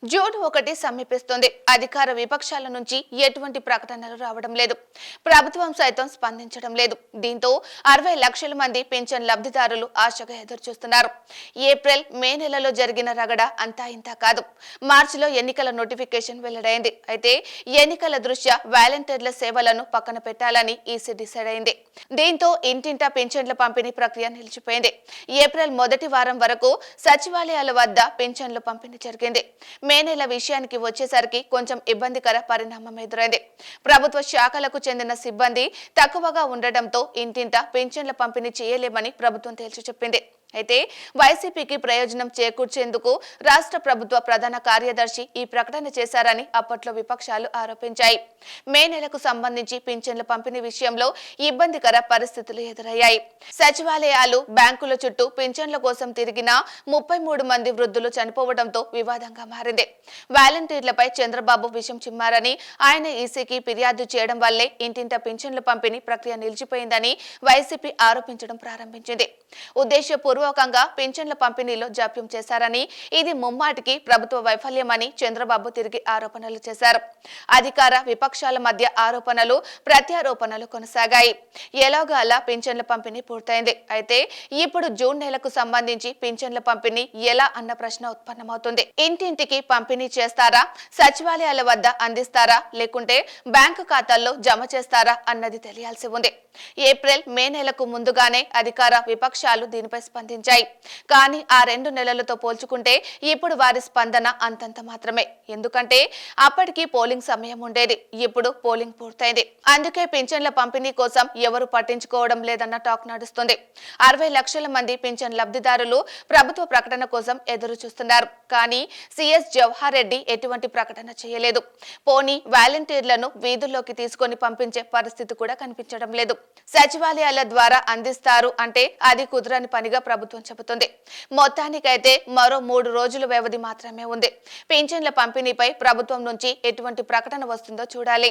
June 1 సమీపిస్తుంది. అధికార విపక్షాల నుంచి ఎటువంటి ప్రకటనలు రావడం లేదు. ప్రభుత్వం సైతం స్పందించడం లేదు. దీంతో 60 లక్షల మంది పింఛన్ లబ్ధిదారులు ఆశగా ఎదురుచూస్తున్నారు. ఏప్రిల్, మే నెలలో జరిగిన రగడ అంతా ఇంతా కాదు. మార్చిలో ఎన్నికల నోటిఫికేషన్ వెల్లడైంది. అయితే ఎన్నికల దృష్ట్యా వాలంటీర్ల సేవలను పక్కన పెట్టాలని ఈసీ డిసైడ్ అయింది. దీంతో ఇంటింటా పింఛన్ల పంపిణీ ప్రక్రియ నిలిచిపోయింది. ఏప్రిల్ మొదటి వారం వరకు సచివాలయాల వద్ద పింఛన్ల పంపిణీ జరిగింది. మే నెల విషయానికి వచ్చేసరికి కొంచెం ఇబ్బందికర పరిణామం ఎదురైంది. ప్రభుత్వ శాఖలకు చెందిన సిబ్బంది తక్కువగా ఉండటంతో ఇంటింటా పింఛన్ల పంపిణీ చేయలేమని ప్రభుత్వం తేల్చి చెప్పింది. అయితే వైసీపీకి ప్రయోజనం చేకూర్చేందుకు రాష్ట్ర ప్రభుత్వ ప్రధాన కార్యదర్శి ఈ ప్రకటన చేశారని అప్పట్లో విపక్షాలు ఆరోపించాయి. మే నెలకు సంబంధించి పింఛన్ల పంపిణీ విషయంలో ఇబ్బందికర పరిస్థితులు ఎదురయ్యాయి. సచివాలయాలు, బ్యాంకుల చుట్టూ పింఛన్ల కోసం తిరిగిన 33 మంది వృద్ధులు చనిపోవడంతో వివాదంగా మారింది. వాలంటీర్లపై చంద్రబాబు విషం చిమ్మారని, ఆయన ఈసీకి ఫిర్యాదు చేయడం వల్లే ఇంటింటా పింఛన్ల పంపిణీ ప్రక్రియ నిలిచిపోయిందని వైసీపీ ఆరోపించడం ప్రారంభించింది. ఉద్దేశపూర్వకంగా పింఛన్ల పంపిణీలో జాప్యం చేశారని, ఇది ముమ్మాటికి ప్రభుత్వ వైఫల్యమని చంద్రబాబు తిరిగి ఆరోపణలు చేశారు. అధికార విపక్షాల మధ్య ఆరోపణలు, ప్రత్యారోపణలు కొనసాగాయి. ఎలాగోలా పింఛన్ల పంపిణీ పూర్తయింది. అయితే ఇప్పుడు జూన్ నెలకు సంబంధించి పింఛన్ల పంపిణీ ఎలా అన్న ప్రశ్న ఉత్పన్నమవుతుంది. ఇంటింటికి పంపిణీ చేస్తారా, సచివాలయాల వద్ద అందిస్తారా, లేకుంటే బ్యాంకు ఖాతాల్లో జమ చేస్తారా అన్నది తెలియాల్సి ఉంది. ఏప్రిల్, మే నెలకు ముందుగానే అధికార విపక్షాలు దీనిపై స్పందించాయి. కానీ ఆ 2 నెలలతో పోల్చుకుంటే ఇప్పుడు వారి స్పందన అంతంత మాత్రమే. ఎందుకంటే అప్పటికి పోలింగ్ సమయం ఉండేది. ఇప్పుడు పోలింగ్ పూర్తయింది. అందుకే పింఛన్ల పంపిణీ కోసం ఎవరు పట్టించుకోవడం లేదన్న టాక్ నడుస్తుంది. 60 లక్షల మంది పింఛన్ లబ్ధిదారులు ప్రభుత్వ ప్రకటన కోసం ఎదురు చూస్తున్నారు. కానీ సిఎస్ జవహర్ రెడ్డి ఎటువంటి ప్రకటన చేయలేదు. పోనీ వాలంటీర్లను వీధుల్లోకి తీసుకొని పంపించే పరిస్థితి కూడా కనిపించడం లేదు. సచివాలయాల ద్వారా అందిస్తారు అంటే అది కుదరని పనిగా ప్రభుత్వం చెబుతుంది. మొత్తానికైతే మరో 3 రోజుల వ్యవధి మాత్రమే ఉంది. పింఛన్ల పంపిణీపై ప్రభుత్వం నుంచి ఎటువంటి ప్రకటన వస్తుందో చూడాలి.